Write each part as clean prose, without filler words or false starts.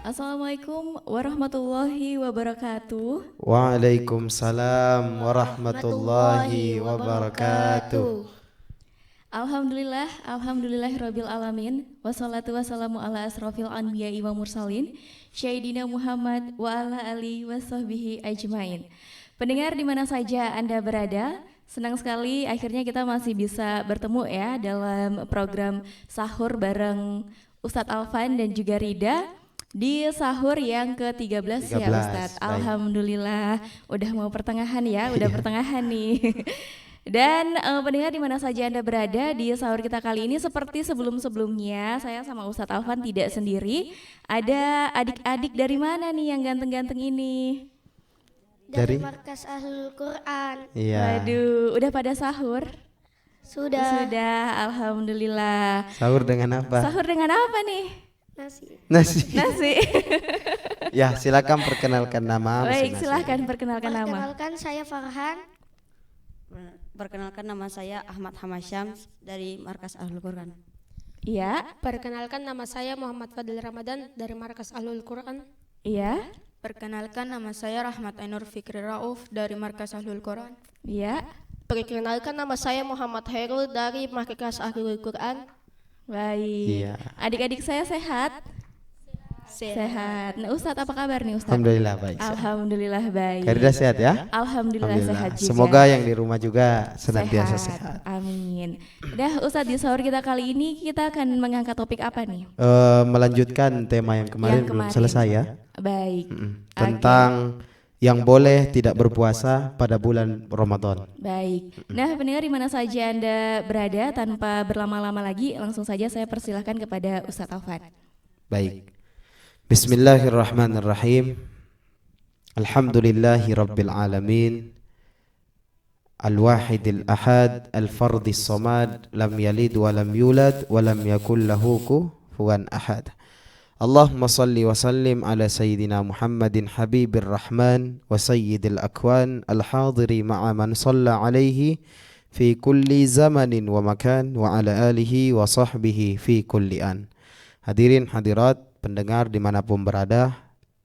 Assalamualaikum warahmatullahi wabarakatuh. Waalaikumsalam warahmatullahi wabarakatuh. Alhamdulillahirabbil alamin. Wassalatu wassalamu ala asrofil anbiya'i wa mursalin Sayyidina Muhammad wa ala alihi washabbihi ajmain. Pendengar di mana saja Anda berada, senang sekali akhirnya kita masih bisa bertemu ya dalam program sahur bareng Ustadz Alvan dan juga Rida di sahur yang ke-13 ya Ustadz. Alhamdulillah udah mau pertengahan ya, udah pertengahan nih. Dan pendengar di mana saja Anda berada di sahur kita kali ini seperti sebelum-sebelumnya, saya sama Ustadz Alvan tidak sendiri. Ada adik-adik dari mana nih yang ganteng-ganteng ini? Dari Markas Ahlul Quran. Iya. Waduh, udah pada sahur? Sudah. Alhamdulillah. Sahur dengan apa? Sahur dengan apa nih? Nasi. Ya, silakan perkenalkan nama. Baik, silakan perkenalkan nama. Perkenalkan saya Farhan. Perkenalkan nama saya Ahmad Hamasyam dari Markas Ahlul Quran. Iya. Perkenalkan nama saya Muhammad Fadil Ramadan dari Markas Ahlul Quran. Iya. Perkenalkan nama saya Rahmat Ainur Fikri Rauf dari Markas Ahlul Quran. Iya. Perkenalkan nama saya Muhammad Hairul dari Markas Ahlul Quran. Baik. Iya. Adik-adik saya sehat? Sehat. Nah, Ustadz apa kabar nih Ustadz? Alhamdulillah baik. Alhamdulillah baik. Karida sehat ya? Alhamdulillah sehat juga. Semoga yang di rumah juga senantiasa sehat. Amin. Udah Ustadz, di sahur kita kali ini kita akan mengangkat topik apa nih? Melanjutkan tema yang kemarin belum selesai ya. Baik. Tentang yang boleh tidak berpuasa pada bulan Ramadan. Baik. Nah, pendengar di mana saja Anda berada, tanpa berlama-lama lagi langsung saja saya persilahkan kepada Ustadz Alvan. Baik. Bismillahirrahmanirrahim. Alhamdulillahi rabbil alamin. Al-wahidil ahad, al-fardis samad, lam yalid wa lam yulad wa lam yakul lahu kufuwan ahad. Allahumma salli wa sallim ala sayyidina Muhammadin habibir rahman wa sayyidil akwan al-hadiri ma'a man salla alaihi fi kulli zamanin wa makan wa ala alihi wa sahbihi fi kulli an. Hadirin hadirat pendengar dimanapun berada,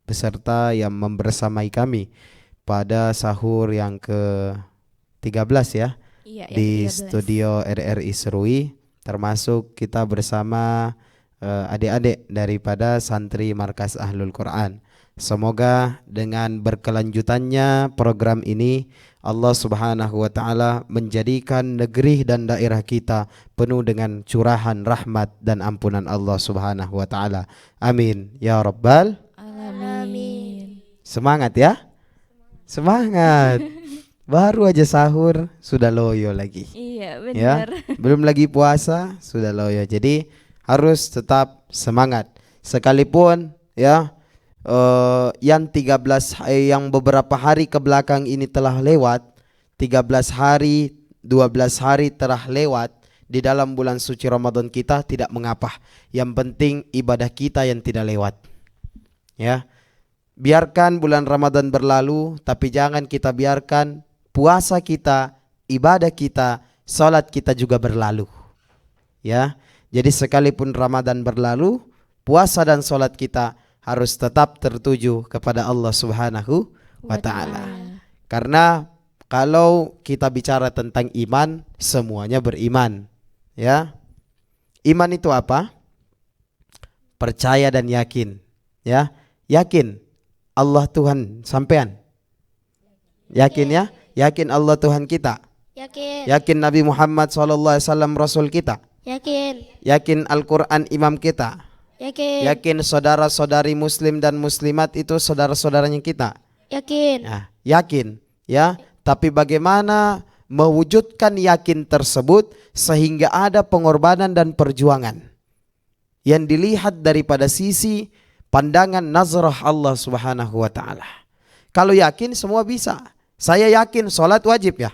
beserta yang membersamai kami pada sahur yang ke-13 ya, Iya, di 13. studio RRI Serui, termasuk kita bersama adik-adik daripada santri Markas Ahlul Quran. Semoga dengan berkelanjutannya program ini Allah Subhanahu wa taala menjadikan negeri dan daerah kita penuh dengan curahan rahmat dan ampunan Allah Subhanahu wa taala. Amin ya rabbal Amin. Semangat ya. Semangat. Baru aja sahur sudah loyo lagi. Iya, Ya, benar. belum lagi puasa sudah loyo. Jadi harus tetap semangat. Sekalipun ya yang 13 yang beberapa hari ke belakang ini telah lewat, 13 hari, 12 hari telah lewat di dalam bulan suci Ramadan kita, tidak mengapa. Yang penting ibadah kita yang tidak lewat. Ya. Biarkan bulan Ramadan berlalu, tapi jangan kita biarkan puasa kita, ibadah kita, salat kita juga berlalu. Ya. Jadi sekalipun Ramadan berlalu, puasa dan salat kita harus tetap tertuju kepada Allah Subhanahu wa taala. Karena kalau kita bicara tentang iman, semuanya beriman, ya. Iman itu apa? Percaya dan yakin, ya. Yakin Allah Tuhan sampean. Yakin ya? Yakin Allah Tuhan kita. Yakin. Yakin Nabi Muhammad SAW Rasul kita. Yakin. Yakin Al-Quran imam kita. Yakin. Yakin saudara-saudari muslim dan muslimat itu saudara-saudaranya kita. Yakin. Nah, yakin ya. Tapi bagaimana mewujudkan yakin tersebut sehingga ada pengorbanan dan perjuangan yang dilihat daripada sisi pandangan nazarah Allah Subhanahu wa taala. Kalau yakin semua bisa. Saya yakin sholat wajib ya.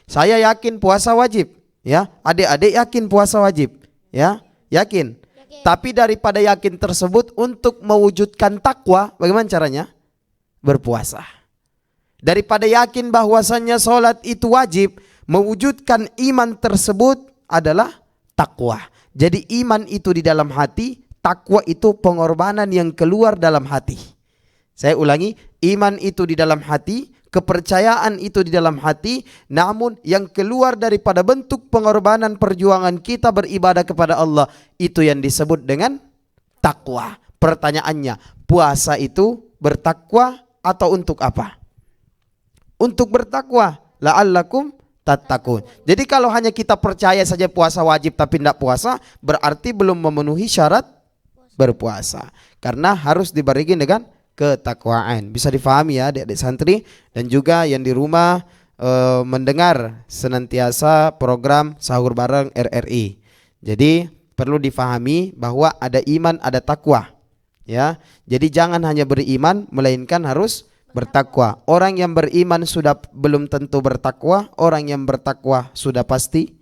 Saya yakin puasa wajib ya. Adik-adik yakin puasa wajib ya. Yakin. Tapi daripada yakin tersebut, untuk mewujudkan takwa, bagaimana caranya? Berpuasa. Daripada yakin bahwasannya sholat itu wajib, mewujudkan iman tersebut adalah takwa. Jadi iman itu di dalam hati, takwa itu pengorbanan yang keluar dalam hati. Saya ulangi, iman itu di dalam hati, kepercayaan itu di dalam hati, namun yang keluar daripada bentuk pengorbanan perjuangan kita beribadah kepada Allah, itu yang disebut dengan takwa. Pertanyaannya, puasa itu bertakwa atau untuk apa? Untuk bertakwa, la'allakum tattaqun. Jadi kalau hanya kita percaya saja puasa wajib tapi tidak puasa, berarti belum memenuhi syarat berpuasa. Karena harus dibarengi dengan ketakwaan. Bisa difahami ya adik-adik santri dan juga yang di rumah mendengar senantiasa program sahur bareng RRI. Jadi perlu difahami bahwa ada iman, ada takwa. Ya. Jadi jangan hanya beriman melainkan harus bertakwa. Orang yang beriman sudah belum tentu bertakwa, orang yang bertakwa sudah pasti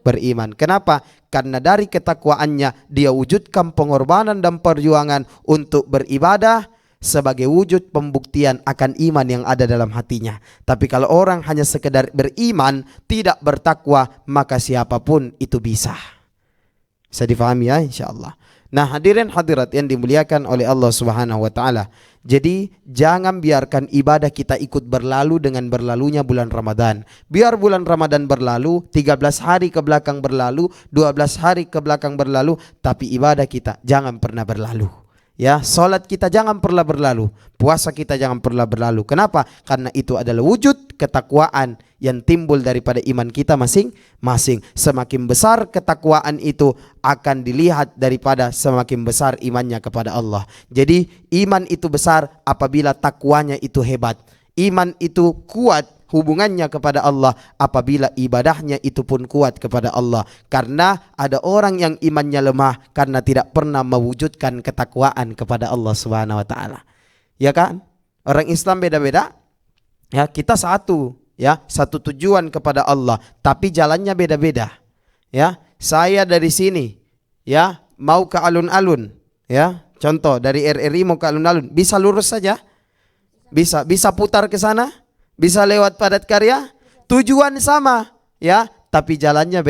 beriman. Kenapa? Karena dari ketakwaannya dia wujudkan pengorbanan dan perjuangan untuk beribadah sebagai wujud pembuktian akan iman yang ada dalam hatinya. Tapi kalau orang hanya sekedar beriman tidak bertakwa, maka siapapun itu bisa. Bisa difahami ya insyaallah. Nah, hadirin hadirat yang dimuliakan oleh Allah Subhanahu wa taala. Jadi jangan biarkan ibadah kita ikut berlalu dengan berlalunya bulan Ramadan. Biar bulan Ramadan berlalu, 13 hari ke belakang berlalu, 12 hari ke belakang berlalu, tapi ibadah kita jangan pernah berlalu. Ya, salat kita jangan pernah berlalu, puasa kita jangan pernah berlalu. Kenapa? Karena itu adalah wujud ketakwaan yang timbul daripada iman kita masing-masing. Semakin besar ketakwaan itu akan dilihat daripada semakin besar imannya kepada Allah. Jadi iman itu besar apabila takwanya itu hebat. Iman itu kuat hubungannya kepada Allah apabila ibadahnya itu pun kuat kepada Allah. Karena ada orang yang imannya lemah karena tidak pernah mewujudkan ketakwaan kepada Allah Subhanahu wa taala. Ya kan? Orang Islam beda-beda. Ya, kita satu, ya, satu tujuan kepada Allah, tapi jalannya beda-beda. Ya, saya dari sini, ya, mau ke alun-alun, ya. Contoh dari RRI mau ke alun-alun, bisa lurus saja? Bisa putar ke sana? Bisa lewat padat karya, tujuan sama, ya, tapi jalannya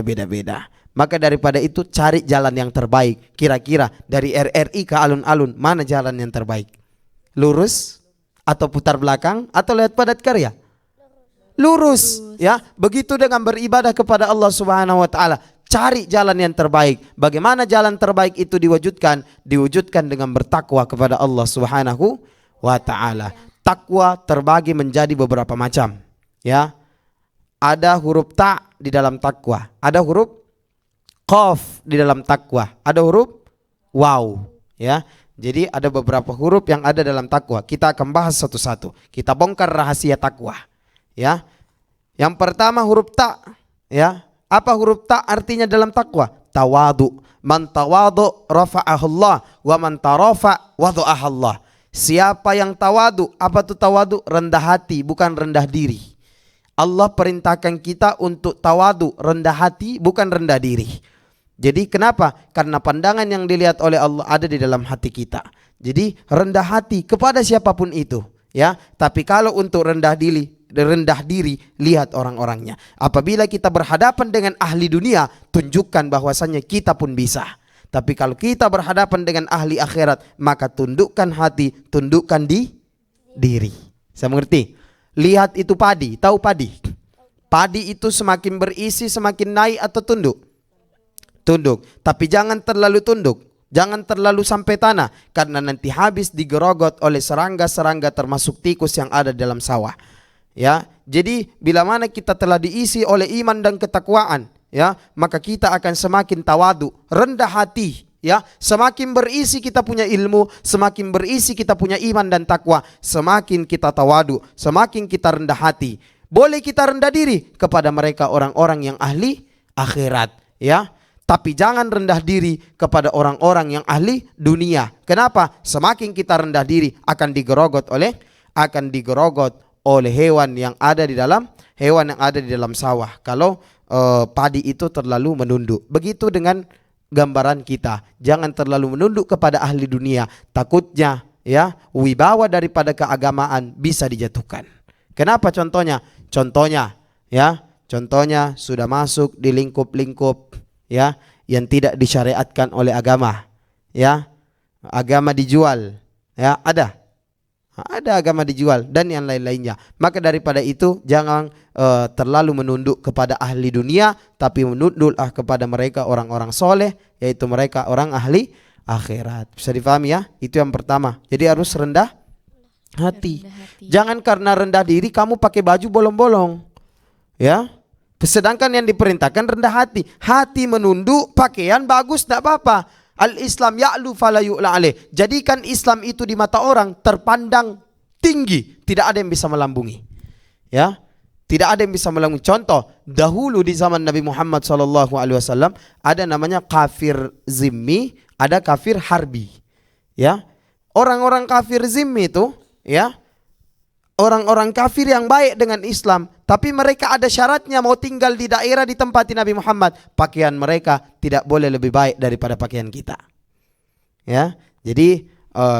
beda-beda. Maka daripada itu cari jalan yang terbaik. Kira-kira dari RRI ke alun-alun mana jalan yang terbaik? Lurus atau putar belakang atau lewat padat karya? Lurus, ya. Begitu dengan beribadah kepada Allah Subhanahu wa taala. Cari jalan yang terbaik. Bagaimana jalan terbaik itu diwujudkan? Diwujudkan dengan bertakwa kepada Allah Subhanahu wa taala. Takwa terbagi menjadi beberapa macam, ya. Ada huruf ta di dalam takwa, ada huruf qaf di dalam takwa, ada huruf waw, ya. Jadi ada beberapa huruf yang ada dalam takwa. Kita akan bahas satu-satu. Kita bongkar rahasia takwa, ya. Yang pertama huruf ta, ya. Apa huruf ta artinya dalam takwa? Tawadu. Man tawadu rafa'ahullah wa man tarafa wada'ahallah. Siapa yang tawadu? Apa itu tawadu? Rendah hati, bukan rendah diri. Allah perintahkan kita untuk tawadu, rendah hati, bukan rendah diri. Jadi kenapa? Karena pandangan yang dilihat oleh Allah ada di dalam hati kita. Jadi rendah hati kepada siapapun itu, ya. Tapi kalau untuk rendah diri, lihat orang-orangnya. Apabila kita berhadapan dengan ahli dunia, tunjukkan bahwasannya kita pun bisa. Tapi kalau kita berhadapan dengan ahli akhirat, maka tundukkan hati, tundukkan di diri. Saya mengerti? Lihat itu padi, tahu padi? Padi itu semakin berisi semakin naik atau tunduk? Tunduk. Tapi jangan terlalu tunduk, jangan terlalu sampai tanah, karena nanti habis digerogot oleh serangga-serangga termasuk tikus yang ada dalam sawah. Ya, jadi bila mana kita telah diisi oleh iman dan ketakwaan, ya, maka kita akan semakin tawadu, rendah hati, ya. Semakin berisi kita punya ilmu, semakin berisi kita punya iman dan takwa, semakin kita tawadu, semakin kita rendah hati. Boleh kita rendah diri kepada mereka orang-orang yang ahli akhirat, ya. Tapi jangan rendah diri kepada orang-orang yang ahli dunia. Kenapa? Semakin kita rendah diri akan digerogot oleh hewan yang ada di dalam sawah. Kalau padi itu terlalu menunduk. Begitu dengan gambaran kita. Jangan terlalu menunduk kepada ahli dunia. Takutnya, ya, wibawa daripada keagamaan bisa dijatuhkan. Kenapa contohnya? Contohnya sudah masuk di lingkup-lingkup, ya, yang tidak disyariatkan oleh agama. Ya, agama dijual. Ya, ada agama dijual dan yang lain-lainnya. Maka daripada itu jangan terlalu menunduk kepada ahli dunia, tapi menunduklah kepada mereka orang-orang soleh, yaitu mereka orang ahli akhirat. Bisa difahami ya? Itu yang pertama. Jadi harus rendah hati. Jangan karena rendah diri kamu pakai baju bolong-bolong. Ya. Sedangkan yang diperintahkan rendah hati. Hati menunduk, pakaian bagus tidak apa-apa. Al-Islam ya'lu fala yu'la alaih. Jadikan Islam itu di mata orang terpandang tinggi, tidak ada yang bisa melambungi. Ya, tidak ada yang bisa melambungi. Contoh, dahulu di zaman Nabi Muhammad SAW ada namanya kafir zimmi, ada kafir harbi. Ya, orang-orang kafir zimmi itu, ya, orang-orang kafir yang baik dengan Islam, tapi mereka ada syaratnya mau tinggal di daerah ditempati Nabi Muhammad. Pakaian mereka tidak boleh lebih baik daripada pakaian kita. Ya, jadi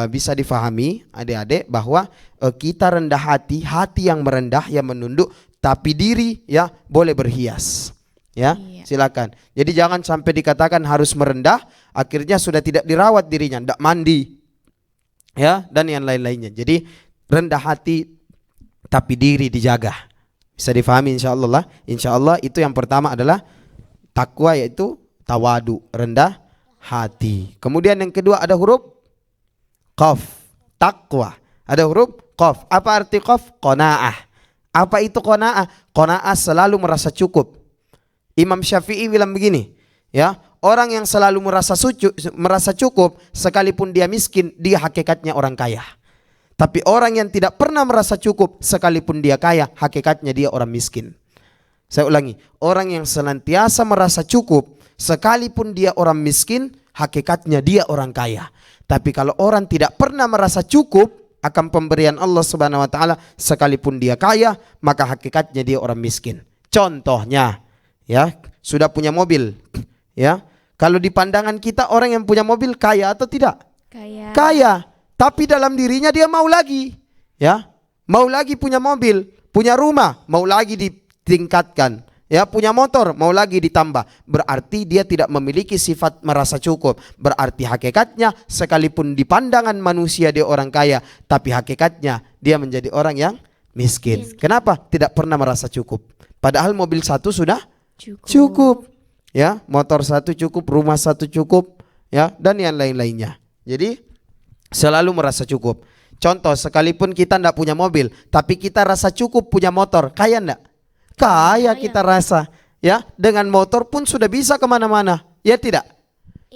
bisa difahami adik-adik bahwa kita rendah hati, hati yang merendah, yang menunduk, tapi diri ya boleh berhias. Ya, silakan. Jadi jangan sampai dikatakan harus merendah, akhirnya sudah tidak dirawat dirinya, tidak mandi, ya, dan yang lain-lainnya. Jadi rendah hati tapi diri dijaga. Bisa difahami insyaallah. Insyaallah itu yang pertama adalah takwa, yaitu tawadu, rendah hati. Kemudian yang kedua ada huruf qaf, takwa. Ada huruf qaf. Apa arti qaf? Qanaah. Apa itu qanaah? Qanaah selalu merasa cukup. Imam Syafi'i bilang begini, ya, orang yang selalu merasa cukup sekalipun dia miskin, dia hakikatnya orang kaya. Tapi orang yang tidak pernah merasa cukup sekalipun dia kaya, hakikatnya dia orang miskin. Saya ulangi, orang yang senantiasa merasa cukup sekalipun dia orang miskin, hakikatnya dia orang kaya. Tapi kalau orang tidak pernah merasa cukup akan pemberian Allah Subhanahu wa taala sekalipun dia kaya, maka hakikatnya dia orang miskin. Contohnya, ya, sudah punya mobil, ya. Kalau di pandangan kita orang yang punya mobil kaya atau tidak? Kaya. Tapi dalam dirinya dia mau lagi, ya, mau lagi punya mobil, punya rumah, mau lagi ditingkatkan, ya, punya motor, mau lagi ditambah. Berarti dia tidak memiliki sifat merasa cukup. Berarti hakikatnya sekalipun di pandangan manusia dia orang kaya, tapi hakikatnya dia menjadi orang yang miskin. Kenapa? Tidak pernah merasa cukup. Padahal mobil satu sudah cukup, ya, motor satu cukup, rumah satu cukup, ya, dan yang lain-lainnya. Jadi selalu merasa cukup. Contoh, sekalipun kita tidak punya mobil, tapi kita rasa cukup punya motor, kaya enggak? Kaya kita rasa, ya, dengan motor pun sudah bisa kemana-mana, ya tidak?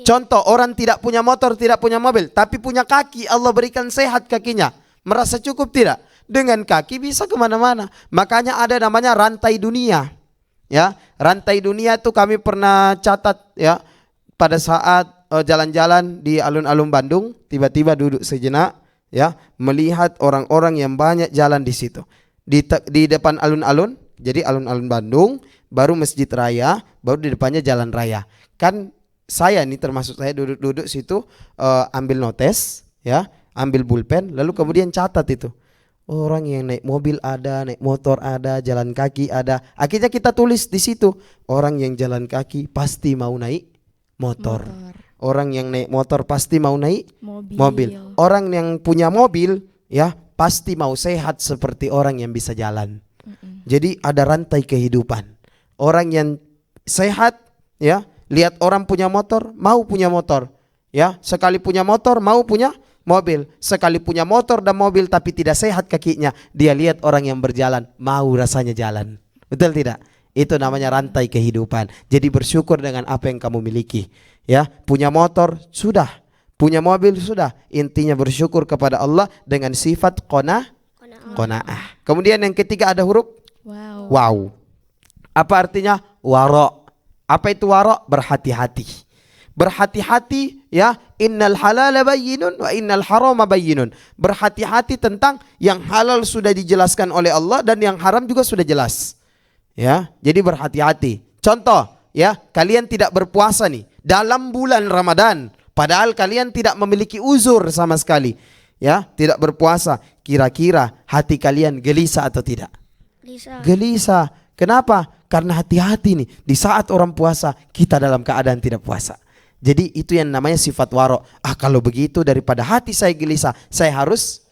Contoh, orang tidak punya motor, tidak punya mobil, tapi punya kaki, Allah berikan sehat kakinya, merasa cukup tidak? Dengan kaki bisa kemana-mana. Makanya ada namanya rantai dunia, ya. Rantai dunia itu kami pernah catat, ya, pada saat jalan-jalan di alun-alun Bandung, tiba-tiba duduk sejenak, ya, melihat orang-orang yang banyak jalan di situ. Di depan alun-alun, jadi alun-alun Bandung, baru masjid raya, baru di depannya jalan raya. Kan saya nih, termasuk saya duduk-duduk situ, ambil notes, ya, ambil pulpen, lalu kemudian catat itu. Orang yang naik mobil ada, naik motor ada, jalan kaki ada. Akhirnya kita tulis di situ, orang yang jalan kaki pasti mau naik motor. Orang yang naik motor pasti mau naik mobil. Orang yang punya mobil, ya, pasti mau sehat seperti orang yang bisa jalan. Jadi ada rantai kehidupan. Orang yang sehat, ya, lihat orang punya motor, mau punya motor, ya, sekali punya motor mau punya mobil. Sekali punya motor dan mobil tapi tidak sehat kakinya, dia lihat orang yang berjalan, mau rasanya jalan. Betul tidak? Itu namanya rantai kehidupan. Jadi bersyukur dengan apa yang kamu miliki. Ya, punya motor sudah, punya mobil sudah. Intinya bersyukur kepada Allah dengan sifat qanaah. Kemudian yang ketiga ada huruf wow. Apa artinya wara'? Apa itu wara'? Berhati-hati. Berhati-hati, ya, innal halala bayyinun wa innal harama bayyinun. Berhati-hati tentang yang halal sudah dijelaskan oleh Allah dan yang haram juga sudah jelas. Ya, jadi berhati-hati. Contoh, ya, kalian tidak berpuasa nih dalam bulan Ramadan, padahal kalian tidak memiliki uzur sama sekali, ya, tidak berpuasa. Kira-kira hati kalian gelisah atau tidak? Gelisah. Kenapa? Karena hati-hati nih, di saat orang puasa kita dalam keadaan tidak puasa. Jadi itu yang namanya sifat waro. Kalau begitu daripada hati saya gelisah, saya harus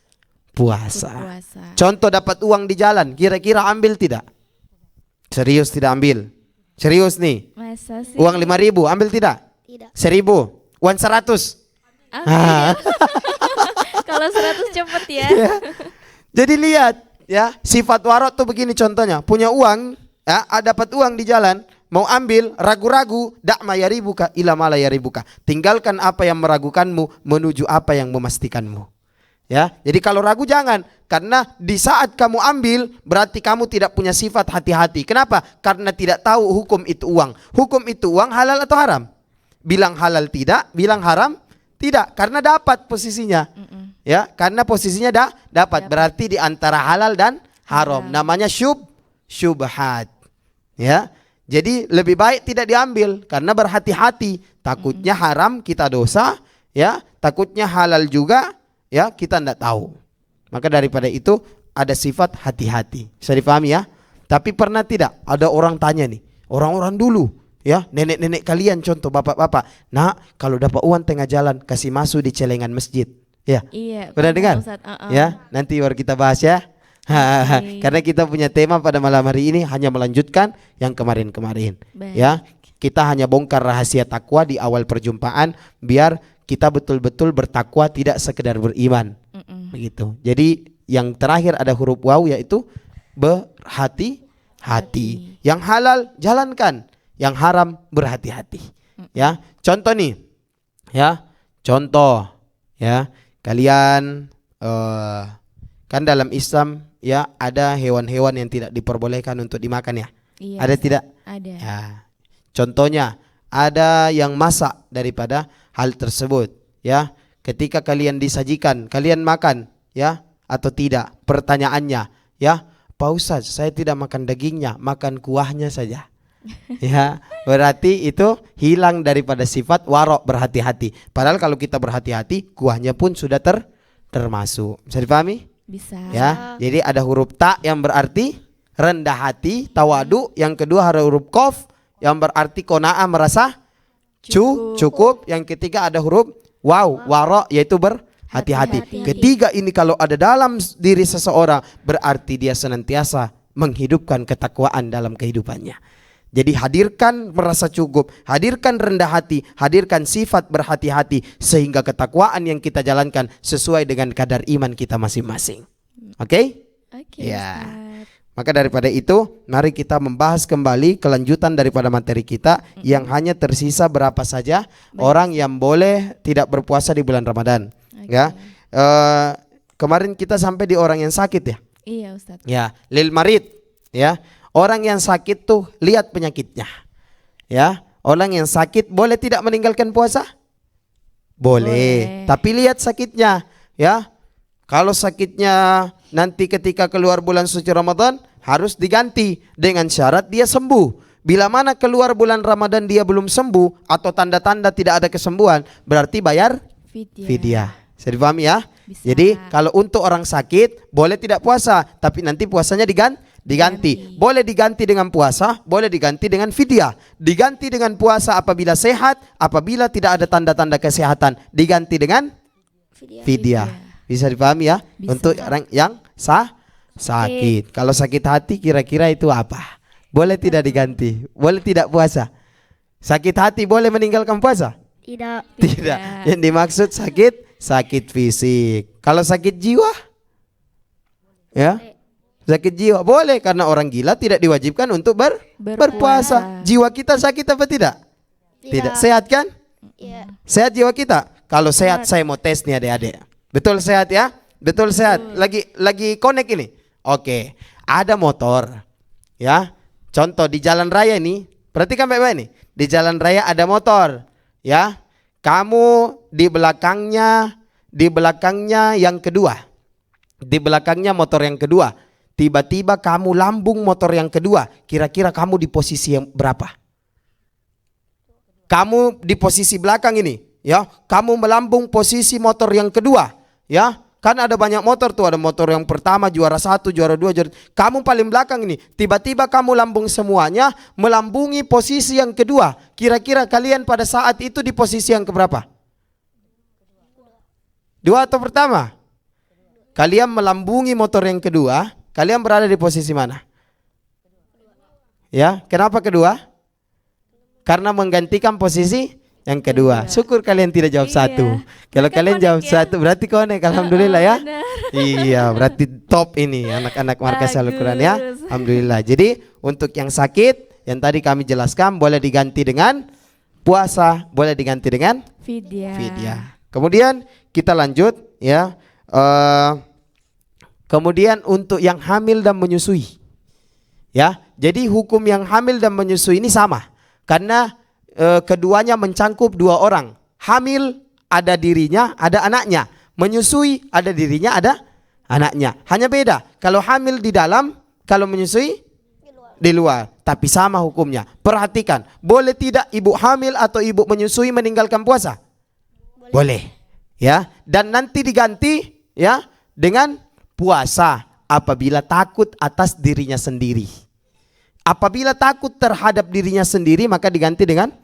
puasa. Contoh dapat uang di jalan, kira-kira ambil tidak? Serius tidak ambil? Serius nih? Masa sih? Uang 5.000 ambil tidak? Tidak. 1.000, uang 100. Ambil. Kalau 100 cepet ya. Jadi lihat ya, sifat warok tuh begini contohnya. Punya uang, ya, dapat uang di jalan, mau ambil, ragu-ragu, dakma yaribuka ila mala yaribuka. Tinggalkan apa yang meragukanmu menuju apa yang memastikanmu. Ya, jadi kalau ragu jangan, karena di saat kamu ambil berarti kamu tidak punya sifat hati-hati. Kenapa? Karena tidak tahu hukum itu uang. Hukum itu uang halal atau haram? Bilang halal tidak, bilang haram tidak, karena dapat posisinya. Ya, karena posisinya dapat. Berarti di antara halal dan haram. Namanya syubhat. Ya. Jadi lebih baik tidak diambil karena berhati-hati. Takutnya haram kita dosa, ya. Takutnya halal juga, ya, kita tidak tahu. Maka daripada itu ada sifat hati-hati. Bisa dipahami ya? Tapi pernah tidak ada orang tanya nih, orang-orang dulu, ya, nenek-nenek kalian contoh, bapak-bapak, nak, kalau dapat uang tengah jalan kasih masuk di celengan masjid. Ya, Iya. pernah dengar? Ustadz, Ya, nanti baru kita bahas ya. Karena kita punya tema pada malam hari ini hanya melanjutkan yang kemarin-kemarin. Baik. Ya, kita hanya bongkar rahasia takwa di awal perjumpaan biar kita betul-betul bertakwa, tidak sekedar beriman. Begitu. Jadi yang terakhir ada huruf waw yaitu berhati-hati. Yang halal jalankan, yang haram berhati-hati. Ya, contoh nih. Ya, contoh ya. Kalian kan dalam Islam ya ada hewan-hewan yang tidak diperbolehkan untuk dimakan ya. Iya, Ada Ustadz. tidak? Ada. Ya. Contohnya ada yang masak daripada hal tersebut ya. Ketika kalian disajikan, kalian makan ya atau tidak? Pertanyaannya ya, Pak Ustadz, saya tidak makan dagingnya, makan kuahnya saja. Ya, berarti itu hilang daripada sifat warok, berhati-hati. Padahal kalau kita berhati-hati, kuahnya pun sudah termasuk. Bisa dipahami? Bisa. Ya, jadi ada huruf ta yang berarti rendah hati, tawadu. Yang kedua ada huruf kof yang berarti kona'ah, merasa cukup. Yang ketiga ada huruf waw, warok, yaitu berhati-hati. Ketiga ini kalau ada dalam diri seseorang berarti dia senantiasa menghidupkan ketakwaan dalam kehidupannya. Jadi hadirkan merasa cukup, hadirkan rendah hati, hadirkan sifat berhati-hati sehingga ketakwaan yang kita jalankan sesuai dengan kadar iman kita masing-masing. Oke? Oke. Ya. Ustadz. Maka daripada itu, mari kita membahas kembali kelanjutan daripada materi kita yang hanya tersisa berapa saja orang yang boleh tidak berpuasa di bulan Ramadan. Ya. Kemarin kita sampai di orang yang sakit ya. Iya, Ustadz. Ya, lil marid ya. Orang yang sakit tuh lihat penyakitnya. Ya, orang yang sakit boleh tidak meninggalkan puasa? Boleh. Tapi lihat sakitnya, ya. Kalau sakitnya nanti ketika keluar bulan suci Ramadan harus diganti dengan syarat dia sembuh. Bila mana keluar bulan Ramadan dia belum sembuh atau tanda-tanda tidak ada kesembuhan, berarti bayar fidyah. Bisa dipahami ya? Bisa. Jadi kalau untuk orang sakit boleh tidak puasa, tapi nanti puasanya diganti. Boleh diganti dengan puasa, boleh diganti dengan fidyah. Diganti dengan puasa apabila sehat, apabila tidak ada tanda-tanda kesehatan, diganti dengan fidyah. Bisa dipahami ya? Bisa. Untuk orang yang sakit. Kalau sakit hati kira-kira itu apa? Boleh tidak diganti? Boleh tidak puasa? Sakit hati boleh meninggalkan puasa? Tidak. Tidak. Yang dimaksud sakit fisik. Kalau sakit jiwa? Ya. Sakit jiwa boleh, karena orang gila tidak diwajibkan untuk berpuasa. Jiwa kita sakit apa tidak? Tidak. Sehat kan? Iya. Sehat jiwa kita? Kalau sehat saya mau tes nih adik-adik. Betul sehat ya? Betul sehat. Lagi connect ini. Oke. Ada motor. Ya. Contoh di jalan raya ini, perhatikan baik-baik nih. Di jalan raya ada motor. Ya. Kamu di belakangnya yang kedua. Di belakangnya motor yang kedua. Tiba-tiba kamu lambung motor yang kedua. Kira-kira kamu di posisi yang berapa? Kamu di posisi belakang ini, ya. Kamu melambung posisi motor yang kedua, ya. Kan ada banyak motor tuh, ada motor yang pertama juara 1, juara 2, juara. Kamu paling belakang ini, tiba-tiba kamu lambung semuanya, melambungi posisi yang kedua. Kira-kira kalian pada saat itu di posisi yang keberapa? 2 atau pertama? Kalian melambungi motor yang kedua, kalian berada di posisi mana? Ya, kenapa kedua? Karena menggantikan posisi yang kedua. Syukur kalian tidak jawab satu. Kalau Kan kalian jawab connect ya. satu berarti connect. Alhamdulillah ya. Benar. Iya, berarti top ini anak-anak Markas Al-Quran ya. Bagus. Alhamdulillah. Jadi untuk yang sakit yang tadi kami jelaskan boleh diganti dengan puasa, boleh diganti dengan Fidyah. fidyah. Kemudian kita lanjut ya. Kemudian untuk yang hamil dan menyusui. Ya, jadi hukum yang hamil dan menyusui ini sama. Karena keduanya mencangkup 2 orang. Hamil ada dirinya, ada anaknya. Menyusui ada dirinya, ada anaknya. Hanya beda. Kalau hamil di dalam, kalau menyusui di luar. Tapi sama hukumnya. Perhatikan, boleh tidak ibu hamil atau ibu menyusui meninggalkan puasa? Boleh. Ya, dan nanti diganti ya dengan puasa apabila takut atas dirinya sendiri. Apabila takut terhadap dirinya sendiri maka diganti dengan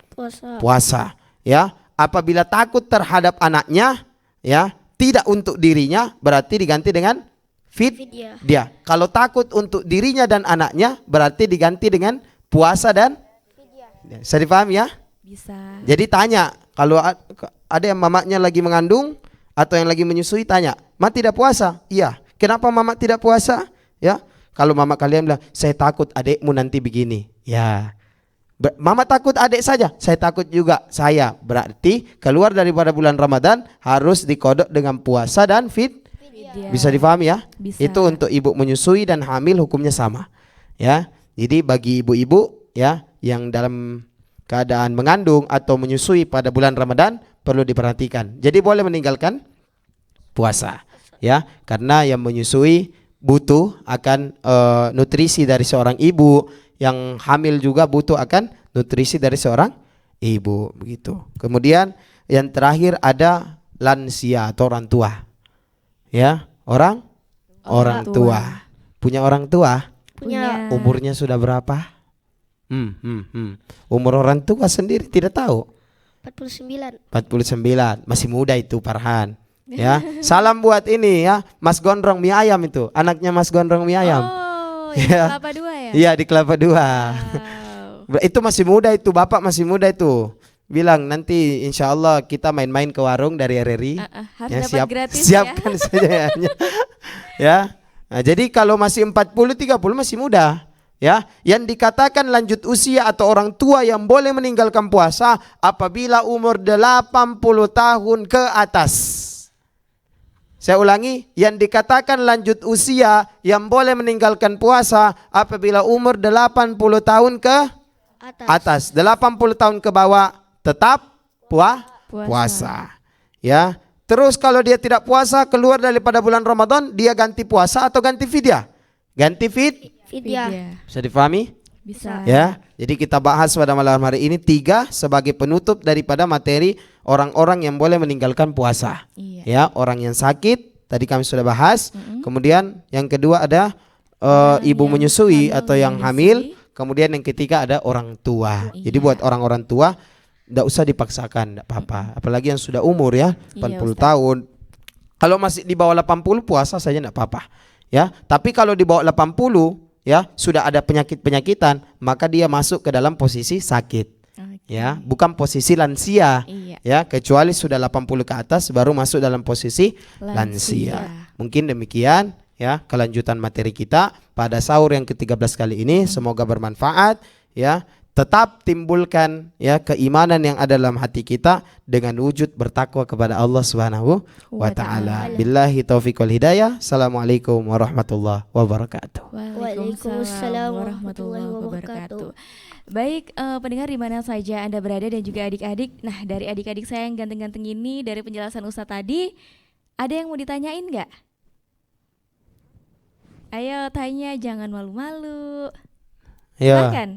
puasa. Ya, apabila takut terhadap anaknya, ya, tidak untuk dirinya berarti diganti dengan fidyah. Kalau takut untuk dirinya dan anaknya berarti diganti dengan puasa dan fidyah. Bisa dipahami ya? Bisa. Jadi tanya, kalau ada yang mamanya lagi mengandung atau yang lagi menyusui tanya, "Ma tidak puasa?" "Iya." "Kenapa mama tidak puasa?" Ya. Kalau mama kalian bilang, "Saya takut adikmu nanti begini." Ya. Mama takut adik saja, saya takut juga saya. Berarti keluar daripada bulan Ramadan harus dikodok dengan puasa dan Fidyah. Bisa difahami ya? Bisa. Itu untuk ibu menyusui dan hamil hukumnya sama. Ya. Jadi bagi ibu-ibu ya yang dalam keadaan mengandung atau menyusui pada bulan Ramadan perlu diperhatikan. Jadi boleh meninggalkan puasa ya, karena yang menyusui butuh akan nutrisi dari seorang ibu, yang hamil juga butuh akan nutrisi dari seorang ibu begitu. Kemudian yang terakhir ada lansia atau orang tua. Ya, orang tua. Punya orang tua? Punya. Umurnya sudah berapa? Umur orang tua sendiri tidak tahu. 49. 49, masih muda itu Farhan. Ya, salam buat ini ya, Mas Gondrong mie ayam itu, anaknya Mas Gondrong mie ayam. Oh, Ya. yang kelapa 2 ya? Iya di Kelapa 2. Wow. Itu masih muda itu, bapak masih muda itu. Bilang nanti insya Allah kita main-main ke warung dari RRI. Harus Ya, dapat gratis siapkan saja ya. Ya. Nah, jadi kalau masih 40 30 masih muda. Ya, yang dikatakan lanjut usia atau orang tua yang boleh meninggalkan puasa apabila umur 80 tahun ke atas. Saya ulangi, yang dikatakan lanjut usia yang boleh meninggalkan puasa apabila umur 80 tahun ke atas. 80 tahun ke bawah tetap puasa. Ya. Terus kalau dia tidak puasa keluar daripada bulan Ramadan, dia ganti puasa atau ganti fidyah? Ganti Fidyah. Bisa difahami? Bisa. Ya. Jadi kita bahas pada malam hari ini 3 sebagai penutup daripada materi orang-orang yang boleh meninggalkan puasa. Iya. Ya, orang yang sakit tadi kami sudah bahas. Kemudian yang kedua ada ibu yang menyusui hamil atau yang menyusui. hamil. Kemudian yang ketiga ada orang tua. Iya. Jadi buat orang-orang tua tidak usah dipaksakan, tidak apa-apa. Apalagi yang sudah umur ya, 80 Ustaz. tahun. Kalau masih di bawah 80 puasa saja tidak apa-apa. Ya, tapi kalau di bawah 80 ya sudah ada penyakit-penyakitan, maka dia masuk ke dalam posisi sakit. Oke. Ya, bukan posisi lansia. Iya. Ya, kecuali sudah 80 ke atas baru masuk dalam posisi lansia. Mungkin demikian ya kelanjutan materi kita pada sahur yang ke-13 kali ini, semoga bermanfaat ya. Tetap timbulkan ya keimanan yang ada dalam hati kita dengan wujud bertakwa kepada Allah Subhanahu wa taala. Billahi taufiq wal hidayah. Assalamualaikum warahmatullahi wabarakatuh. Waalaikumsalam warahmatullahi wabarakatuh. Baik, pendengar di mana saja Anda berada dan juga adik-adik. Nah, dari adik-adik saya yang ganteng-ganteng ini, dari penjelasan Ustadz tadi, ada yang mau ditanyain nggak? Ayo tanya, jangan malu-malu. Ya, Silakan.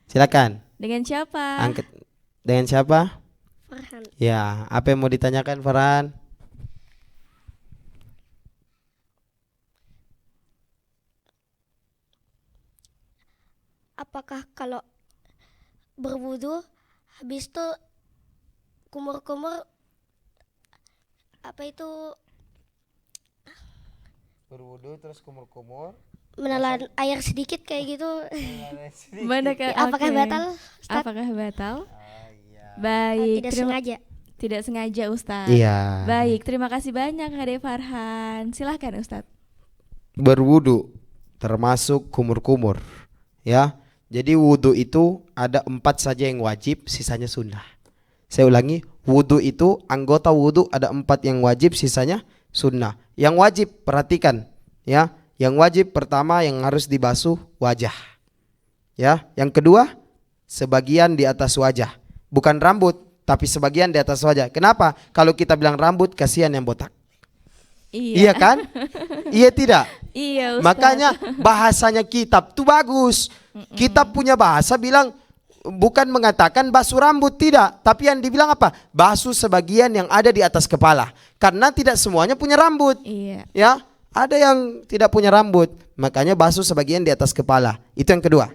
silakan. Dengan siapa? Angkat dengan siapa? Farhan. Ya, apa yang mau ditanyakan Farhan? apakah kalau berwudu habis itu kumur-kumur apa itu Berwudu terus kumur-kumur. menelan air sedikit kayak gitu? Apakah Oke. batal, Ustaz? Apakah batal? Atau Baik, tidak terima- sengaja? tidak sengaja Ustadz. Iya. Baik, terima kasih banyak Ade Farhan. Silahkan Ustadz. Berwudu termasuk kumur-kumur, ya. Jadi wudu itu ada 4 saja yang wajib, sisanya sunnah. Saya ulangi, wudu itu anggota wudu ada 4 yang wajib, sisanya sunnah. Yang wajib perhatikan, ya. Yang wajib pertama yang harus dibasuh wajah, ya. Yang kedua sebagian di atas wajah, bukan rambut, tapi sebagian di atas wajah. Kenapa? Kalau kita bilang rambut, kasihan yang botak. Iya kan? Iya tidak? Iya Ustadz. Makanya bahasanya kitab tuh bagus. Kitab punya bahasa bilang bukan mengatakan basuh rambut, tidak, tapi yang dibilang apa? Basuh sebagian yang ada di atas kepala. Karena tidak semuanya punya rambut. Iya. Ya, ada yang tidak punya rambut. Makanya basuh sebagian di atas kepala. Itu yang kedua.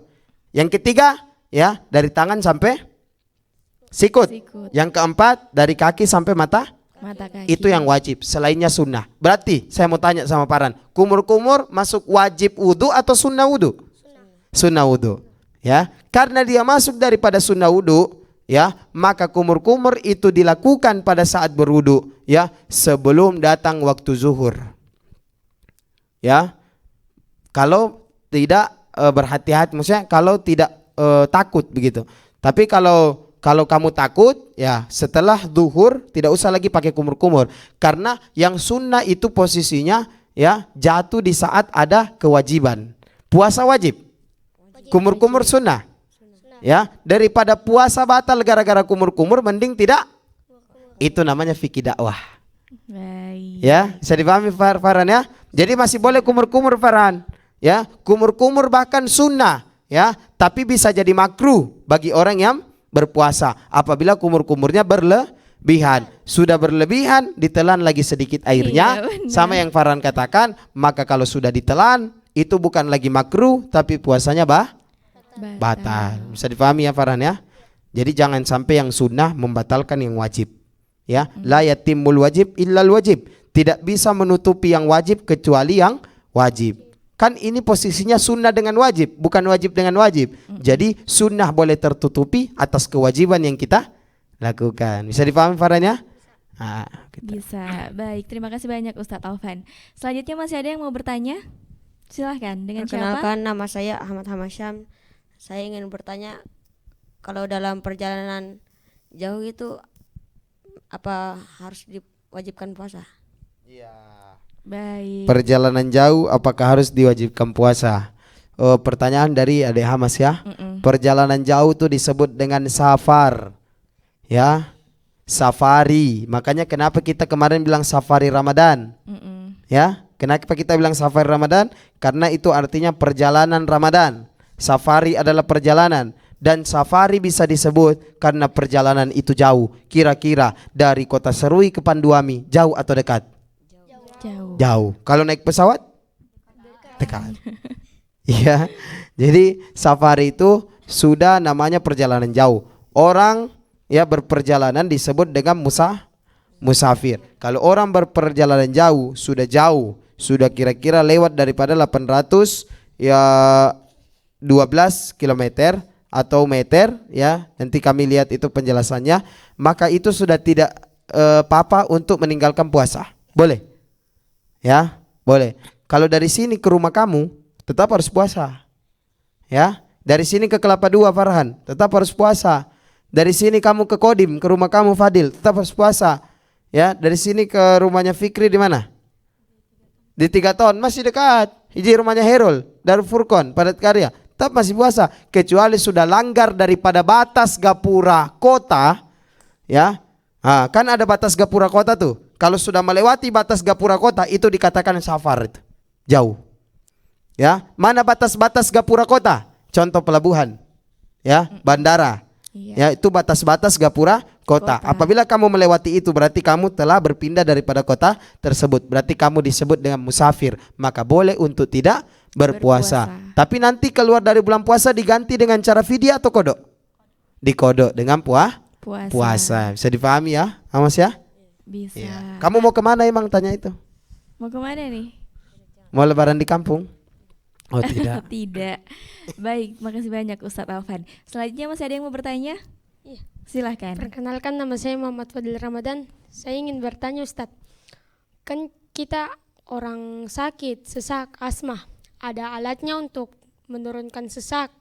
Yang ketiga, ya, dari tangan sampai sikut. Sikut. Yang keempat, dari kaki sampai mata. Mata kaki. Itu yang wajib, selainnya sunnah. Berarti saya mau tanya sama Paran, kumur-kumur masuk wajib wudu atau sunnah wudu? Sunnah wudu, ya. Karena dia masuk daripada sunnah wudu, ya, maka kumur-kumur itu dilakukan pada saat berwudu, ya, sebelum datang waktu zuhur. Ya. Kalau tidak berhati-hati, maksudnya kalau tidak takut begitu. Tapi kalau kamu takut, ya setelah zuhur tidak usah lagi pakai kumur-kumur, karena yang sunnah itu posisinya, ya, jatuh di saat ada kewajiban. Puasa wajib, kumur-kumur sunnah. Ya, daripada puasa batal gara-gara kumur-kumur, mending tidak. Itu namanya fikih dakwah. Baik. Ya, bisa dipahami Farhan, ya. Jadi masih boleh kumur-kumur Farhan, ya. Kumur-kumur bahkan sunnah, ya, tapi bisa jadi makruh bagi orang yang berpuasa apabila kumur-kumurnya berlebihan. Sudah berlebihan, ditelan lagi sedikit airnya, Iya, benar. sama yang Farhan katakan, maka kalau sudah ditelan itu bukan lagi makruh tapi puasanya batal. Bisa dipahami ya Farhan, ya. Jadi jangan sampai yang sunnah membatalkan yang wajib, ya. La yatimul wajib illal wajib. Tidak bisa menutupi yang wajib kecuali yang wajib. Kan ini posisinya sunnah dengan wajib, bukan wajib dengan wajib. Jadi sunnah boleh tertutupi atas kewajiban yang kita lakukan. Bisa dipahami Farhan, ya? Nah, gitu. Bisa. Baik, terima kasih banyak Ustadz Alvan. Selanjutnya masih ada yang mau bertanya? Silahkan. Dengan siapa? Perkenalkan, nama saya Ahmad Hamasyam. Saya ingin bertanya, kalau dalam perjalanan jauh itu apa harus diwajibkan puasa? Baik. Perjalanan jauh apakah harus diwajibkan puasa? Pertanyaan dari Ade Hamas, ya. Perjalanan jauh tuh disebut dengan safar, ya, safari. Makanya kenapa kita kemarin bilang safari Ramadan, ya? Kenapa kita bilang safari Ramadan? Karena itu artinya perjalanan Ramadan. Safari adalah perjalanan, dan safari bisa disebut karena perjalanan itu jauh. Kira-kira dari Kota Serui ke Panduami jauh atau dekat? Jauh. Jauh. Kalau naik pesawat? Dekat. Iya. Jadi safari itu sudah namanya perjalanan jauh. Orang, ya, berperjalanan disebut dengan musafir. Kalau orang berperjalanan jauh, sudah kira-kira lewat daripada 800 ya 12 kilometer atau meter, ya. Nanti kami lihat itu penjelasannya. Maka itu sudah tidak apa-apa untuk meninggalkan puasa. Boleh? Ya, boleh. Kalau dari sini ke rumah kamu tetap harus puasa. Ya, dari sini ke Kelapa Dua Farhan tetap harus puasa. Dari sini kamu ke Kodim, ke rumah kamu Fadil, tetap harus puasa. Ya, dari sini ke rumahnya Fikri di mana? Di 3 tahun, masih dekat. Hiji rumahnya Herul, Darul Furqon, Padat Karya, tetap masih puasa. Kecuali sudah langgar daripada batas gapura kota, ya. Kan ada batas gapura kota tuh. Kalau sudah melewati batas gapura kota itu dikatakan safar, itu jauh. Ya, mana batas-batas gapura kota? Contoh pelabuhan, ya, bandara. Iya. Ya, itu batas-batas gapura kota. Apabila kamu melewati itu berarti kamu telah berpindah daripada kota tersebut. Berarti kamu disebut dengan musafir. Maka boleh untuk tidak berpuasa. Tapi nanti keluar dari bulan puasa diganti dengan cara fidyah atau kodok? Dikodok dengan puasa. Bisa dipahami ya, Mas ya? Bisa. Iya. Kamu mau kemana emang tanya itu? Mau kemana nih? Mau lebaran di kampung? Oh tidak. Tidak. Baik, makasih banyak Ustadz Alvan. Selanjutnya masih ada yang mau bertanya? Iya. Silahkan. Perkenalkan, nama saya Muhammad Fadil Ramadan. Saya ingin bertanya Ustadz, kan kita orang sakit, sesak, asma, ada alatnya untuk menurunkan sesak.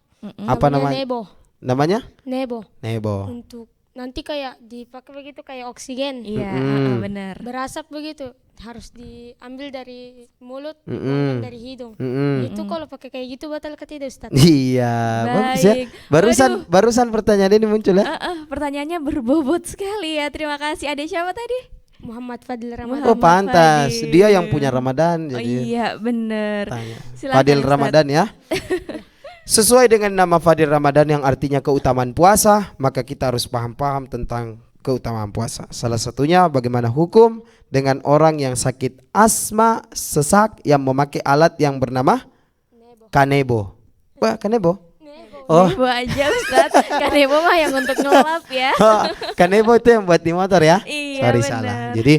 Apa namanya? Nebo. Namanya? Nebo. Nebo. Untuk nanti kayak dipakai begitu kayak oksigen. Iya, benar. Berasap begitu. Harus diambil dari mulut, bukan dari hidung. Itu kalau pakai kayak gitu batal ke tidak Ustadz? Iya, bagus ya. Baik. Barusan pertanyaan ini muncul ya. Pertanyaannya berbobot sekali ya. Terima kasih. Ada siapa tadi? Muhammad Fadil Ramadan. Oh pantas, Fadil. dia yang punya Ramadan. Oh Jadi iya, benar. Silakan, Fadil Ustadz. Ramadan ya. Sesuai dengan nama Fadil Ramadan yang artinya keutamaan puasa, maka kita harus paham-paham tentang keutamaan puasa. Salah satunya bagaimana hukum dengan orang yang sakit asma, sesak, yang memakai alat yang bernama kanebo. Wah, kanebo? Oh, Nebo aja Ustadz. Kan Nebo mah yang untuk ngelap ya. kanebo itu yang buat di motor ya? Iya, Sorry benar. salah. Jadi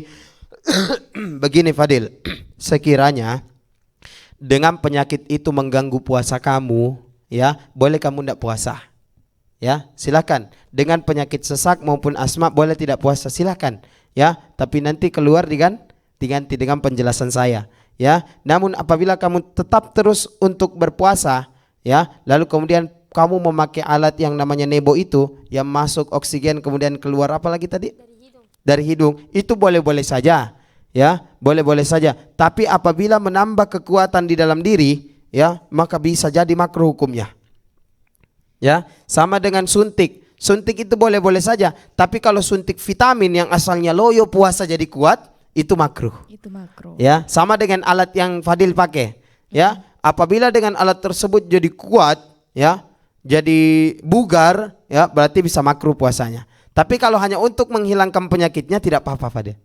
begini Fadil, sekiranya dengan penyakit itu mengganggu puasa kamu, ya boleh kamu tidak puasa. Ya, silakan. Dengan penyakit sesak maupun asma boleh tidak puasa, silakan. Ya, tapi nanti keluar diganti dengan penjelasan saya. Ya, namun apabila kamu tetap terus untuk berpuasa, ya, lalu kemudian kamu memakai alat yang namanya nebo itu, yang masuk oksigen kemudian keluar apa lagi tadi? Dari hidung. Itu boleh-boleh saja. Ya, boleh-boleh saja. Tapi apabila menambah kekuatan di dalam diri, ya, maka bisa jadi makruh hukumnya. Ya, sama dengan suntik. Suntik itu boleh-boleh saja, tapi kalau suntik vitamin yang asalnya loyo puasa jadi kuat, itu makruh. Itu makruh. Ya, sama dengan alat yang Fadil pakai. Ya, apabila dengan alat tersebut jadi kuat, ya, jadi bugar, ya, berarti bisa makruh puasanya. Tapi kalau hanya untuk menghilangkan penyakitnya tidak apa-apa Fadil.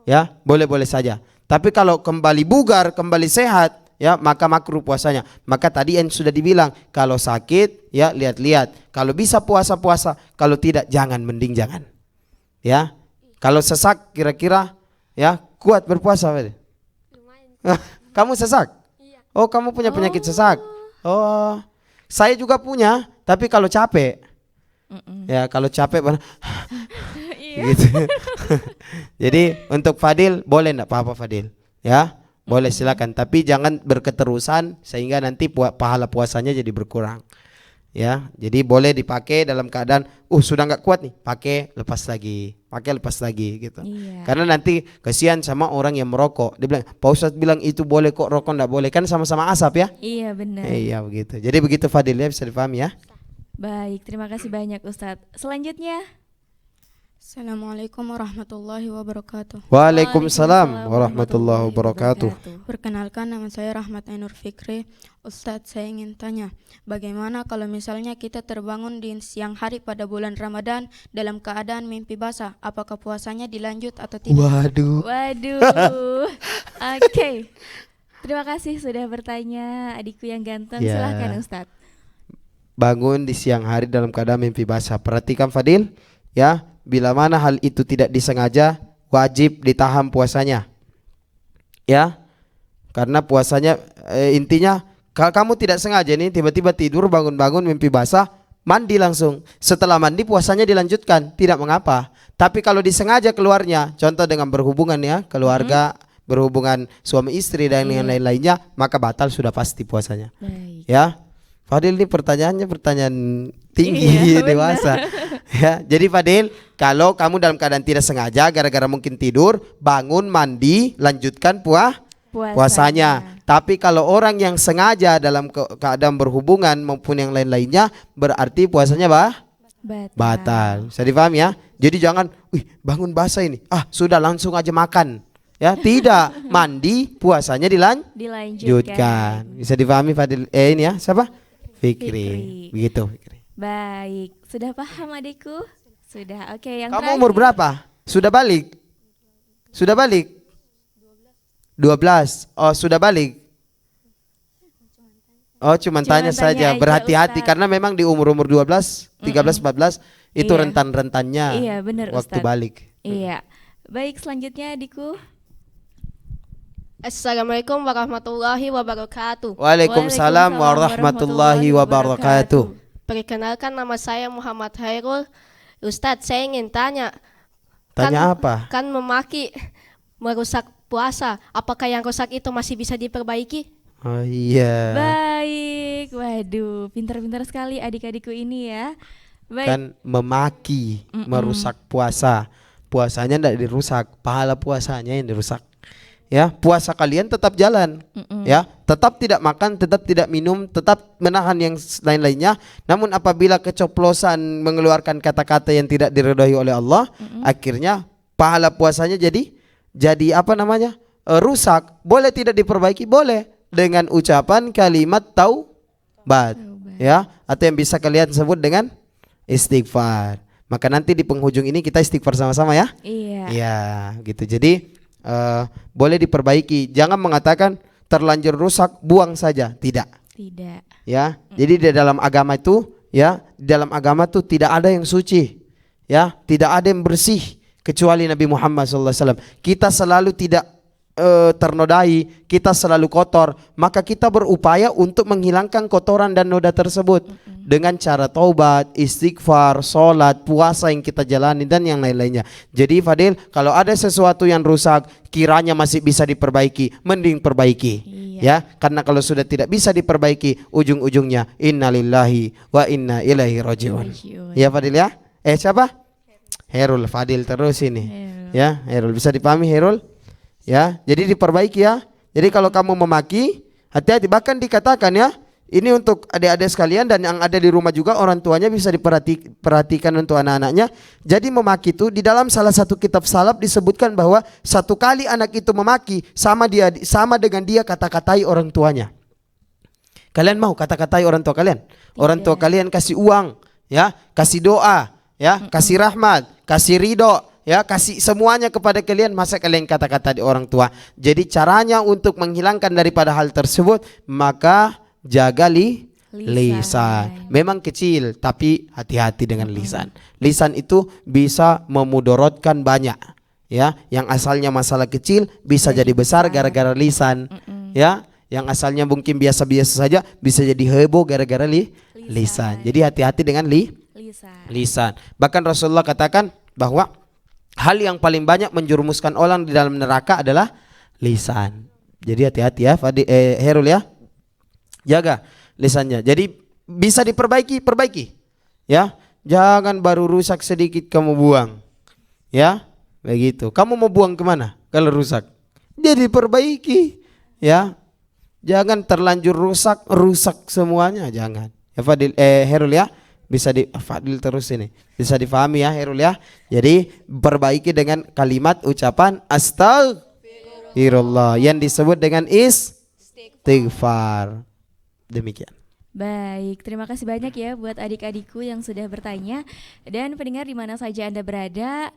Ya, boleh-boleh saja. Tapi kalau kembali bugar, kembali sehat, ya, maka makruh puasanya. Maka tadi yang sudah dibilang, kalau sakit ya lihat-lihat, kalau bisa puasa-puasa, kalau tidak jangan, mending jangan. Ya, kalau sesak kira-kira ya kuat berpuasa. Kamu sesak? Oh, kamu punya penyakit sesak? Oh, saya juga punya, tapi kalau capek, ya kalau capek gitu. Jadi untuk Fadil boleh enggak apa-apa Fadil, ya. Boleh silakan, tapi jangan berketerusan sehingga nanti pahala puasanya jadi berkurang. Ya, jadi boleh dipakai dalam keadaan sudah nggak kuat nih, pakai lepas lagi gitu. Iya. Karena nanti kasihan sama orang yang merokok. Dia bilang, Pak Ustadz bilang itu boleh kok, rokok nggak boleh, kan sama-sama asap ya? Iya benar. Iya begitu. Jadi begitu Fadil ya, bisa dipahami ya. Baik, terima kasih banyak Ustadz. Selanjutnya. Assalamualaikum warahmatullahi wabarakatuh. Waalaikumsalam warahmatullahi wabarakatuh. Perkenalkan, nama saya Rahmat Ainur Fikri. Ustadz, saya ingin tanya, bagaimana kalau misalnya kita terbangun di siang hari pada bulan Ramadan dalam keadaan mimpi basah, apakah puasanya dilanjut atau tidak? Waduh. Oke. Terima kasih sudah bertanya adikku yang ganteng. Ya. Silahkan Ustadz. Bangun di siang hari dalam keadaan mimpi basah. Perhatikan Fadil, ya. Bila mana hal itu tidak disengaja, wajib ditahan puasanya. Ya. Karena puasanya intinya kalau kamu tidak sengaja nih tiba-tiba tidur bangun-bangun mimpi basah, mandi langsung. Setelah mandi puasanya dilanjutkan, tidak mengapa. Tapi kalau disengaja keluarnya, contoh dengan berhubungan ya, keluarga, berhubungan suami istri dan yang lain-lainnya, maka batal sudah pasti puasanya. Baik. Ya. Fadil ini pertanyaannya pertanyaan tinggi, dewasa. Ya, jadi Fadil, kalau kamu dalam keadaan tidak sengaja gara-gara mungkin tidur, bangun, mandi, lanjutkan puasanya. Tapi kalau orang yang sengaja dalam keadaan berhubungan maupun yang lain-lainnya, berarti puasanya batal. Bisa dipahami ya? Jadi jangan, bangun basah ini, sudah langsung aja makan. Ya, tidak, mandi, puasanya dilanjutkan. Bisa dipahami Fadil? Ini ya, siapa? Fikri. Begitu Fikri. Baik, sudah paham adikku? Sudah, oke. Yang Kamu terakhir. umur berapa? Sudah balik? 12. Oh, sudah balik? Oh, cuman tanya saja, aja, berhati-hati Ustaz. karena memang di umur-umur 12, 13, 14 itu Iya. rentan-rentannya Iya, benar, waktu Ustaz. balik. Iya. Baik, selanjutnya adikku. Assalamualaikum warahmatullahi wabarakatuh. Waalaikumsalam warahmatullahi wabarakatuh. Perkenalkan, nama saya Muhammad Hairul. Ustadz, saya ingin tanya. Tanya apa? Kan memaki merusak puasa. Apakah yang rusak itu masih bisa diperbaiki? Oh iya. Baik. Waduh, pintar-pintar sekali adik-adikku ini ya. Baik. Kan memaki, merusak puasa. Puasanya tidak dirusak, pahala puasanya yang dirusak. Ya, puasa kalian tetap jalan. Ya, tetap tidak makan, tetap tidak minum, tetap menahan yang lain-lainnya. Namun apabila keceplosan mengeluarkan kata-kata yang tidak diridhai oleh Allah, akhirnya pahala puasanya jadi apa namanya? Rusak. Boleh tidak diperbaiki? Boleh. Dengan ucapan kalimat taubat, ya, atau yang bisa kalian sebut dengan istighfar. Maka nanti di penghujung ini kita istighfar sama-sama ya. Iya. Ya, gitu. Jadi boleh diperbaiki. Jangan mengatakan terlanjur rusak, buang saja. Tidak. Tidak. Ya. Jadi di dalam agama itu, ya, di dalam agama itu tidak ada yang suci. Ya, tidak ada yang bersih kecuali Nabi Muhammad SAW. Kita selalu tidak ternodai, kita selalu kotor, maka kita berupaya untuk menghilangkan kotoran dan noda tersebut dengan cara taubat, istighfar, sholat, puasa yang kita jalani dan yang lain-lainnya. Jadi Fadil, kalau ada sesuatu yang rusak kiranya masih bisa diperbaiki, mending perbaiki. Ya, karena kalau sudah tidak bisa diperbaiki, ujung-ujungnya innalillahi wa inna ilaihi rajiun. Ya Fadil ya? Siapa? Herul. Fadil terus ini. Ya, Herul, bisa dipahami Herul? Ya, jadi diperbaiki ya. Jadi kalau kamu memaki, hati-hati. Bahkan dikatakan ya, ini untuk adik-adik sekalian dan yang ada di rumah juga, orang tuanya bisa diperhatikan untuk anak-anaknya. Jadi memaki itu di dalam salah satu kitab salaf disebutkan bahwa satu kali anak itu memaki sama dengan dia kata-katai orang tuanya. Kalian mau kata-katai orang tua kalian? Orang tua kalian kasih uang, ya, kasih doa, ya, kasih rahmat, kasih ridho, ya, kasih semuanya kepada kalian, masa kalian kata-kata di orang tua. Jadi caranya untuk menghilangkan daripada hal tersebut, maka jaga lisan. Memang kecil tapi hati-hati dengan lisan. Lisan itu bisa memudorotkan banyak. Ya, yang asalnya masalah kecil bisa jadi besar gara-gara lisan. Ya, yang asalnya mungkin biasa-biasa saja bisa jadi heboh gara-gara lisan. Jadi hati-hati dengan lisan. Bahkan Rasulullah katakan bahwa hal yang paling banyak menjerumuskan orang di dalam neraka adalah lisan. Jadi hati-hati ya Herul ya. Jaga lisannya. Jadi bisa diperbaiki, perbaiki. Ya. Jangan baru rusak sedikit kamu buang. Ya. Begitu. Kamu mau buang kemana kalau rusak? Jadi perbaiki. Ya. Jangan terlanjur rusak semuanya, jangan. Ya Fadil Herul ya. Bisa Fadil terus ini. Bisa difahami ya Herul ya. Jadi perbaiki dengan kalimat ucapan astagfirullah yang disebut dengan istighfar. Demikian. Baik, terima kasih banyak ya buat adik-adikku yang sudah bertanya. Dan pendengar di mana saja Anda berada,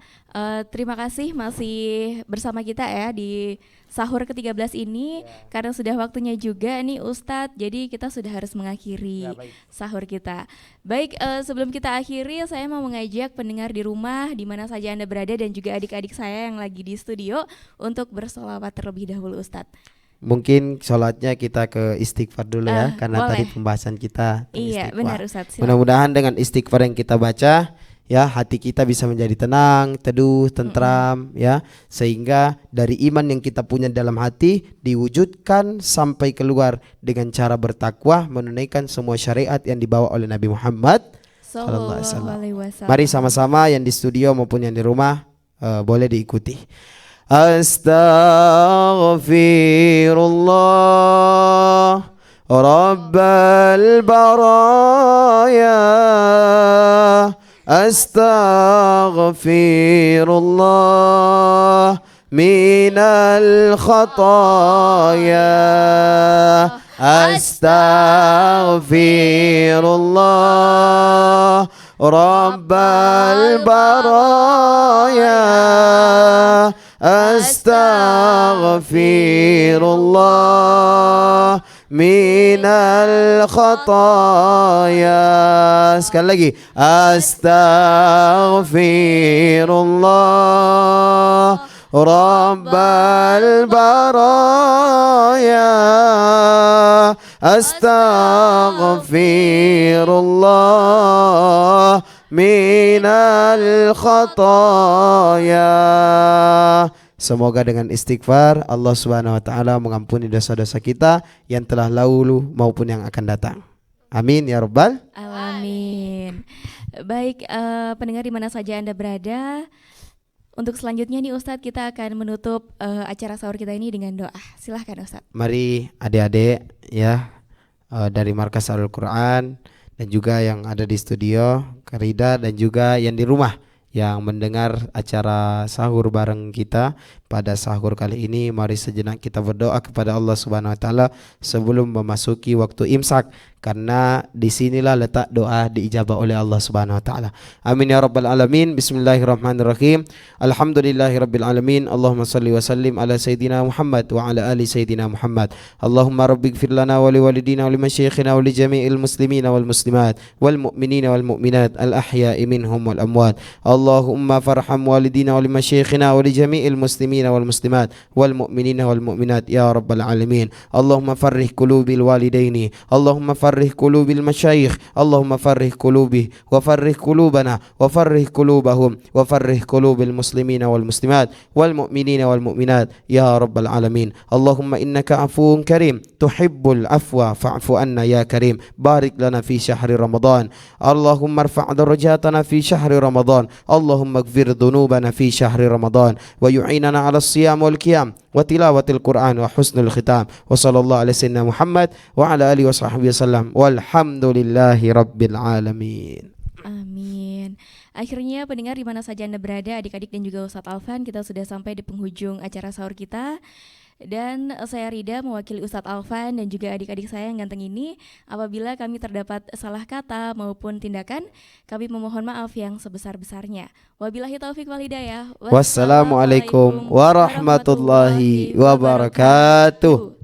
terima kasih masih bersama kita ya di sahur ke-13 ini. Karena sudah waktunya juga nih Ustadz, jadi kita sudah harus mengakhiri sahur kita. Baik, sebelum kita akhiri, saya mau mengajak pendengar di rumah di mana saja Anda berada dan juga adik-adik saya yang lagi di studio untuk bersolawat terlebih dahulu Ustadz. Mungkin sholatnya kita ke istighfar dulu ya, karena boleh. tadi pembahasan kita Iya, istighfar. benar Ustadz. Silakan. Mudah-mudahan dengan istighfar yang kita baca, ya, hati kita bisa menjadi tenang, teduh, tentram, ya, sehingga dari iman yang kita punya dalam hati diwujudkan sampai keluar dengan cara bertakwa, menunaikan semua syariat yang dibawa oleh Nabi Muhammad sallallahu alaihi wasallam. Mari sama-sama yang di studio maupun yang di rumah boleh diikuti. Astaghfirullah Rabbal baraya, astaghfirullah minal khataya, astaghfirullah Rabbal baraya, astaghfirullah minal khataya. Sekali lagi, astaghfirullah Rabbal baraya, astaghfirullah minal khataya. Semoga dengan istighfar Allah Subhanahu wa taala mengampuni dosa-dosa kita yang telah lalu maupun yang akan datang. Amin ya rabbal alamin. Baik, pendengar di mana saja Anda berada, untuk selanjutnya nih Ustadz, kita akan menutup acara sahur kita ini dengan doa. Silahkan Ustadz. Mari adik-adik ya, dari Markas Al-Quran dan juga yang ada di studio Karida dan juga yang di rumah yang mendengar acara sahur bareng kita pada sahur kali ini, mari sejenak kita berdoa kepada Allah Subhanahu wa taala sebelum memasuki waktu imsak, karena disinilah letak doa diijabah oleh Allah Subhanahu wa taala. Amin ya rabbal alamin. Bismillahirrahmanirrahim. Alhamdulillahirabbil alamin. Allahumma shalli wa sallim ala sayidina Muhammad wa ala ali sayidina Muhammad. Allahumma rabbighfir lana wa liwalidina wa limasyayikhina wa li jami'il muslimina wal muslimat wal mu'minina wal mu'minat al ahya'i minhum wal amwat. Allahumma farham walidina wa limasyayikhina wa li jami'il muslimina wal muslimat wal mu'minina wal mu'minat ya rabbal alamin. Allahumma farrih qulubil walidaini, Allahumma farrih qulubil masyayikh, Allahumma farrih qulubi wa farrih qulubana wa farrih qulubahum wa farrih qulubil muslimina wal muslimat wal mu'minina wal mu'minat ya rabbal alamin. Allahumma innaka afuwun karim tuhibbul afwa fa'fu anna ya karim. Barik lana fi syahri Ramadan. Allahumma irfa' darajatana fi syahri Ramadan. Allahumma ighfir dhunubana fi syahri Ramadan wa yu'inana 'ala as-siyam wal qiyam wa tilawatil Qur'an wa husnul khitam. Wa sallallahu ala sayyidina Muhammad wa ala alihi wa sahbihi wasallam. Walhamdulillahi rabbil alamin. Amin. Akhirnya pendengar di mana saja Anda berada, adik-adik dan juga Ustadz Alfan, kita sudah sampai di penghujung acara sahur kita. Dan saya Rida mewakili Ustadz Alfan dan juga adik-adik saya yang ganteng ini. Apabila kami terdapat salah kata maupun tindakan, kami memohon maaf yang sebesar-besarnya. Wabillahi taufik wal hidayah. Wassalamualaikum warahmatullahi wabarakatuh.